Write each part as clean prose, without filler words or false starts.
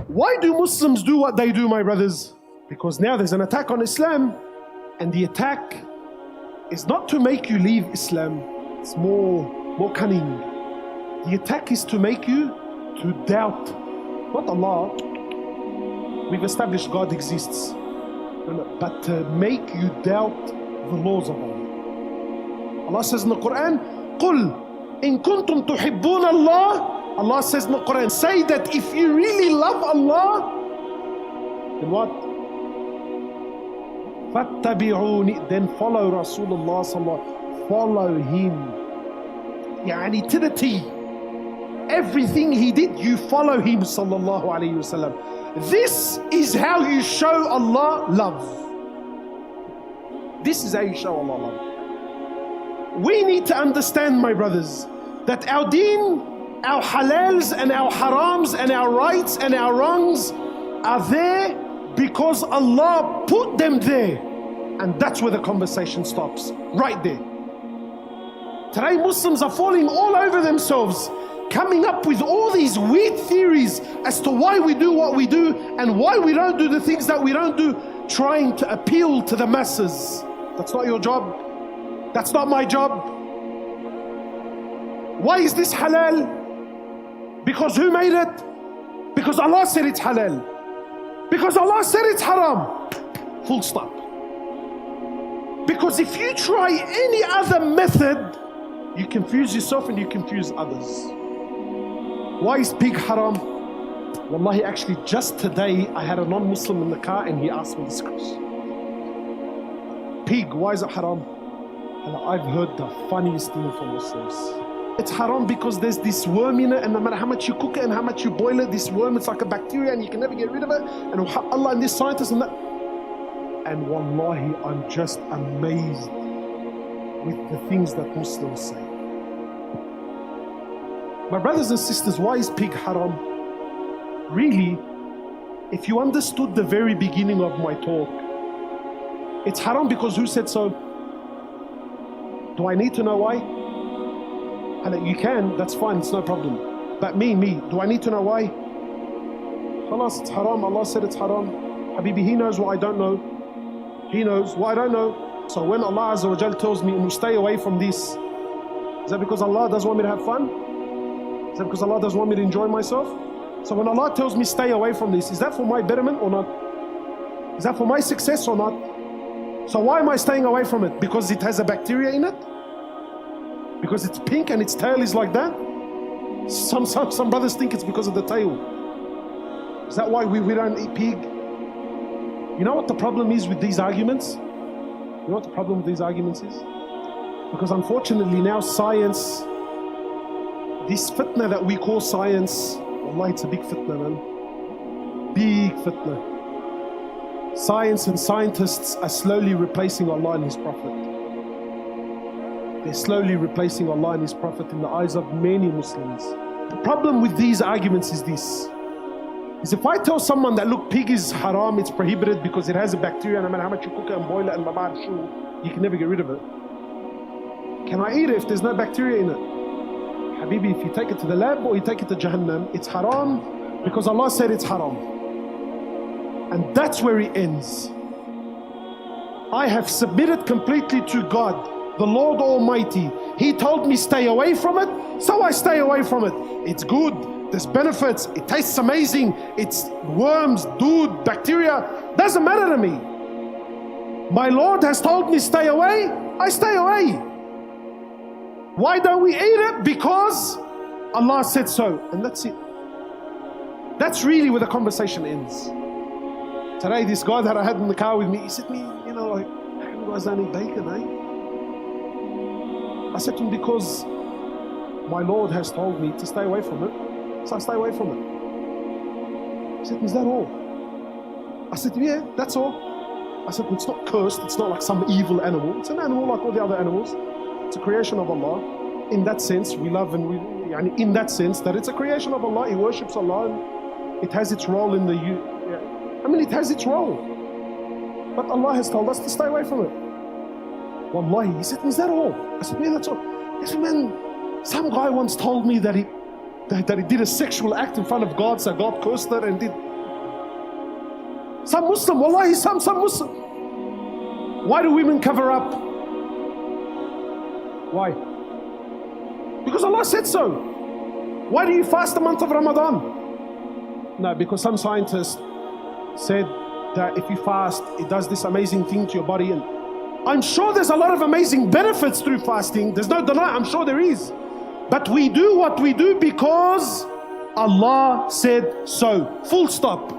Why do Muslims do what they do, my brothers? Because now there's an attack on Islam, and the attack is not to make you leave Islam. It's more cunning. The attack is to make you to doubt, not Allah. We've established God exists, but to make you doubt the laws of Allah. Allah says in the Quran, قُلْ إِن كُنْتُمْ تُحِبُّونَ اللَّهِ. Allah says in the Quran, say that if you really love Allah, then what? فَاتَّبِعُونِ, then follow Rasulullah sallallahu, follow him. Yani to the T. Everything he did, you follow him sallallahu alayhi wasallam. This is how you show Allah love. This is how you show Allah love. We need to understand, my brothers, that our deen, our halals and our harams and our rights and our wrongs are there because Allah put them there. And that's where the conversation stops, right there. Today Muslims are falling all over themselves, coming up with all these weird theories as to why we do what we do and why we don't do the things that we don't do, trying to appeal to the masses. That's not your job. That's not my job. Why is this halal? Because who made it? Because Allah said it's halal. Because Allah said it's haram. Full stop. Because if you try any other method, you confuse yourself and you confuse others. Why is pig haram? Wallahi, actually just today I had a non-Muslim in the car and he asked me this question. Pig, why is it haram? And I've heard the funniest thing from Muslims. It's haram because there's this worm in it, and no matter how much you cook it and how much you boil it, this worm, it's like a bacteria and you can never get rid of it. And Allah and this scientist and that. And wallahi, I'm just amazed with the things that Muslims say. My brothers and sisters, why is pig haram? Really, if you understood the very beginning of my talk, it's haram because who said so? Do I need to know why? And you can, that's fine, it's no problem. But me, do I need to know why? Khalas, it's haram, Allah said it's haram. Habibi, He knows what I don't know. He knows what I don't know. So when Allah Azza wa Jal tells me to stay away from this, is that because Allah doesn't want me to have fun? Is that because Allah doesn't want me to enjoy myself? So when Allah tells me stay away from this, is that for my betterment or not? Is that for my success or not? So why am I staying away from it? Because it has a bacteria in it? Because it's pink and its tail is like that? Some brothers think it's because of the tail. Is that why we don't eat pig? You know what the problem is with these arguments? You know what the problem with these arguments is? Because unfortunately now science, this fitna that we call science, wallahi, it's a big fitna, man. Big fitna. Science and scientists are slowly replacing Allah and His Prophet. They're slowly replacing Allah and His Prophet in the eyes of many Muslims. The problem with these arguments is this. Is if I tell someone that look, pig is haram, it's prohibited because it has a bacteria, no matter how much you cook it and boil it and you can never get rid of it. Can I eat it if there's no bacteria in it? Habibi, if you take it to the lab or you take it to Jahannam, it's haram because Allah said it's haram. And that's where it ends. I have submitted completely to God, the Lord Almighty. He told me stay away from it, so I stay away from it. It's good, there's benefits, it tastes amazing, it's worms, dude, bacteria, doesn't matter to me. My Lord has told me stay away, I stay away. Why don't we eat it? Because Allah said so, and that's it. That's really where the conversation ends. Today, this guy that I had in the car with me, he said to me, you know, like, how come you guys don't eat bacon, eh? I said to him, because my Lord has told me to stay away from it, so I stay away from it. He said, is that all? I said, yeah, that's all. I said, it's not cursed, it's not like some evil animal. It's an animal like all the other animals. It's a creation of Allah. In that sense, we love and in that sense that it's a creation of Allah, He worships Allah, and it has its role in the it has its role. But Allah has told us to stay away from it. Wallahi, he said, is that all? I said, yeah, that's all. He said, man, some guy once told me that he did a sexual act in front of God, so God cursed it and did. Some Muslim, wallahi, some Muslim. Why do women cover up? Why? Because Allah said so. Why do you fast the month of Ramadan? No, because some scientists said that if you fast, it does this amazing thing to your body. And I'm sure there's a lot of amazing benefits through fasting. There's no deny, I'm sure there is. But we do what we do because Allah said so. Full stop.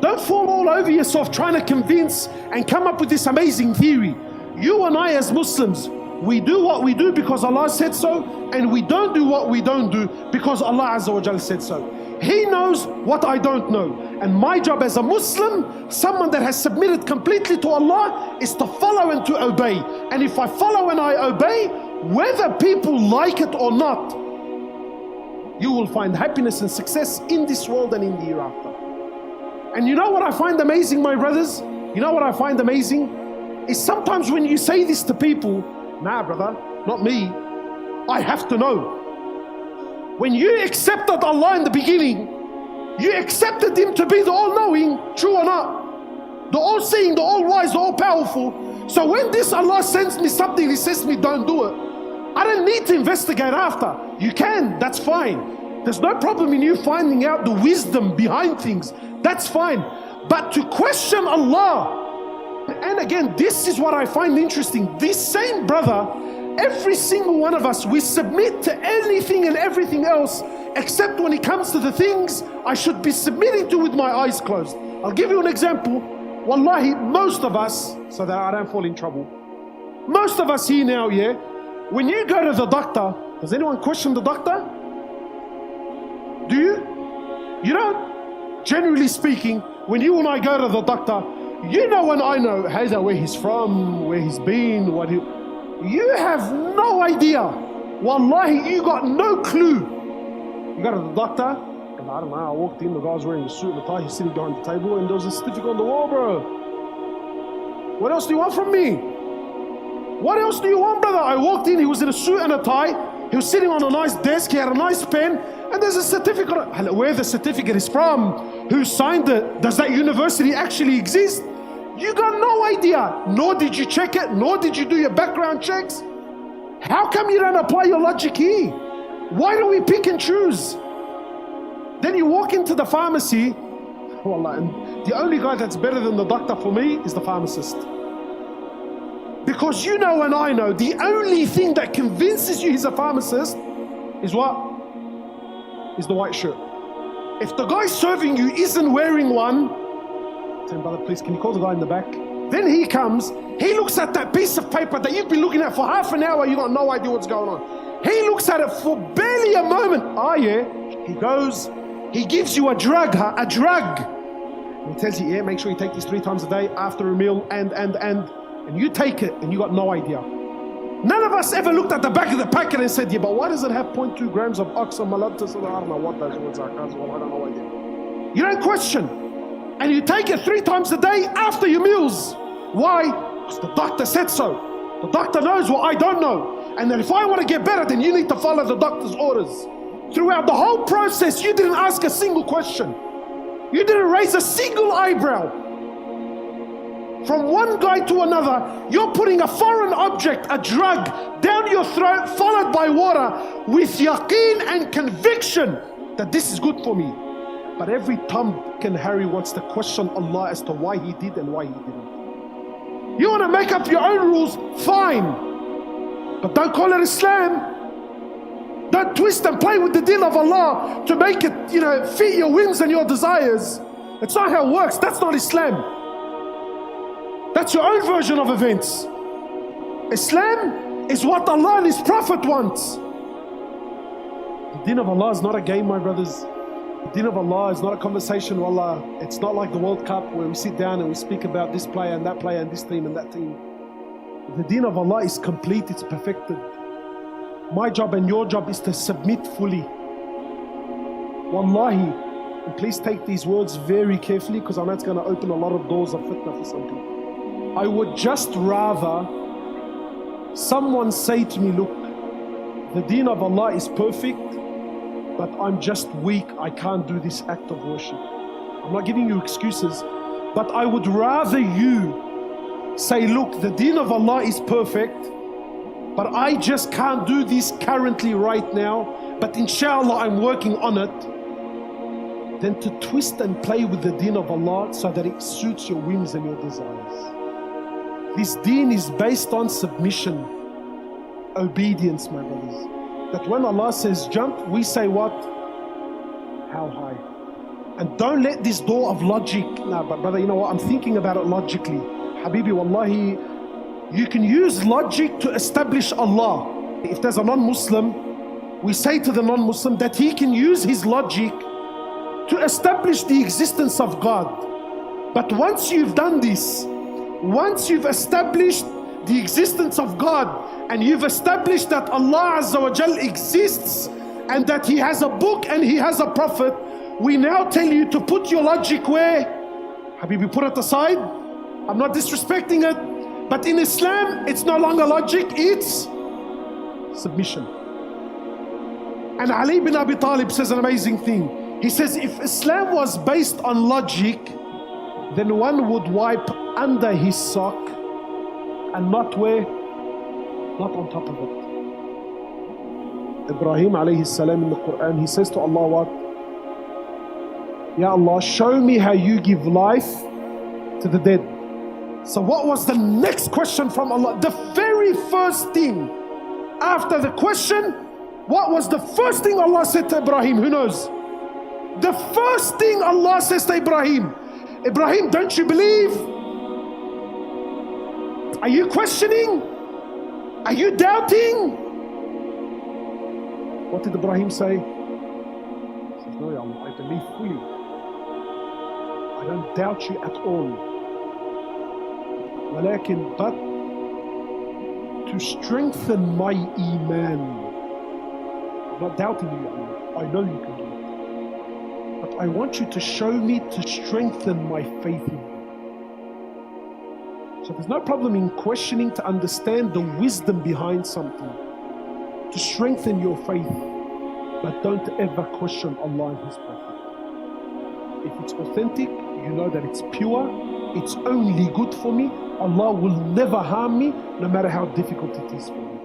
Don't fall all over yourself trying to convince and come up with this amazing theory. You and I as Muslims, we do what we do because Allah said so, and we don't do what we don't do because Allah Azza wa Jal said so. He knows what I don't know. And my job as a Muslim, someone that has submitted completely to Allah, is to follow and to obey. And if I follow and I obey, whether people like it or not, you will find happiness and success in this world and in the hereafter. And you know what I find amazing, my brothers? You know what I find amazing? Is sometimes when you say this to people, nah brother, not me, I have to know. When you accepted Allah in the beginning, you accepted Him to be the all-knowing, true or not, the all-seeing, the all-wise, the all-powerful. So when this Allah sends me something, He says to me, don't do it, I don't need to investigate after. You can, that's fine. There's no problem in you finding out the wisdom behind things. That's fine. But to question Allah, and again, this is what I find interesting. This same brother, every single one of us, we submit to anything and everything else except when it comes to the things I should be submitting to with my eyes closed. I'll give you an example. Wallahi, most of us, so that I don't fall in trouble, most of us here now, yeah, when you go to the doctor, does anyone question the doctor? Do you? You don't? Generally speaking, when you and I go to the doctor, you know and I know where he's from, where he's been, what he... You have no idea. Wallahi, you got no clue. You go to the doctor, and I don't know, I walked in, the guy was wearing a suit and a tie, he's sitting behind the table, and there was a certificate on the wall, bro. What else do you want from me? What else do you want, brother? I walked in, he was in a suit and a tie, he was sitting on a nice desk, he had a nice pen, and there's a certificate. Where the certificate is from, who signed it, does that university actually exist? You got no idea, nor did you check it, nor did you do your background checks. How come you don't apply your logic here? Why do we pick and choose? Then you walk into the pharmacy, wallah, and the only guy that's better than the doctor for me is the pharmacist. Because you know and I know, the only thing that convinces you he's a pharmacist is what? Is the white shirt. If the guy serving you isn't wearing one, tell him, brother, please, can you call the guy in the back? Then he comes, he looks at that piece of paper that you've been looking at for half an hour, you got no idea what's going on. He looks at it for barely a moment. Oh yeah, he goes, he gives you a drug, a drug. And he tells you, yeah, make sure you take this 3 times a day after a meal, and you take it, and you got no idea. None of us ever looked at the back of the packet and said, yeah, but why does it have 0.2 grams of oxamalactus? I don't know what that is. I don't know idea. You don't question. And you take it 3 times a day after your meals. Why? Because the doctor said so. The doctor knows what I don't know. And then if I want to get better, then you need to follow the doctor's orders. Throughout the whole process, you didn't ask a single question. You didn't raise a single eyebrow. From one guy to another, you're putting a foreign object, a drug, down your throat, followed by water, with yaqeen and conviction that this is good for me. But every Tom, Dick and Harry wants to question Allah as to why He did and why He didn't. You want to make up your own rules, fine. But don't call it Islam. Don't twist and play with the deen of Allah to make it, fit your whims and your desires. It's not how it works. That's not Islam. That's your own version of events. Islam is what Allah and His Prophet wants. The deen of Allah is not a game, my brothers. The deen of Allah is not a conversation with Allah. It's not like the World Cup where we sit down and we speak about this player and that player and this team and that team. The deen of Allah is complete, it's perfected. My job and your job is to submit fully. Wallahi, and please take these words very carefully, because I know it's going to open a lot of doors of fitna for some people. I would just rather someone say to me, look, the deen of Allah is perfect, but I'm just weak, I can't do this act of worship. I'm not giving you excuses, But I would rather you say, look, the deen of Allah is perfect, but I just can't do this currently right now, but inshallah I'm working on it, than to twist and play with the deen of Allah so that it suits your whims and your desires. This deen is based on submission, obedience, my brothers. That when Allah says jump, we say what? How high? And don't let this door of logic, no, but brother, you know what, I'm thinking about it logically. Habibi, wallahi, you can use logic to establish Allah. If there's a non-Muslim, we say to the non-Muslim that he can use his logic to establish the existence of God. But once you've done this, once you've established the existence of God, and you've established that Allah Azza wa Jal exists, and that He has a book and He has a prophet, we now tell you to put your logic where? Habibi, put it aside. I'm not disrespecting it, but in Islam, it's no longer logic, it's submission. And Ali bin Abi Talib says an amazing thing. He says, if Islam was based on logic, then one would wipe under his sock and not where? Not on top of it. Ibrahim alayhi salam in the Quran, he says to Allah what? Ya Allah, show me how you give life to the dead. So what was the next question from Allah? The very first thing after the question, what was the first thing Allah said to Ibrahim? Who knows? The first thing Allah says to Ibrahim, Ibrahim, don't you believe? Are you questioning? Are you doubting? What did Ibrahim say? He says, no, Ya Allah, I believe fully. I don't doubt you at all. But to strengthen my Imaan, I'm not doubting you, Ya Allah. I know you can do it. But I want you to show me to strengthen my faith in you. So there's no problem in questioning to understand the wisdom behind something, to strengthen your faith. But don't ever question Allah and His Prophet. If it's authentic, you know that it's pure, it's only good for me. Allah will never harm me, no matter how difficult it is for me.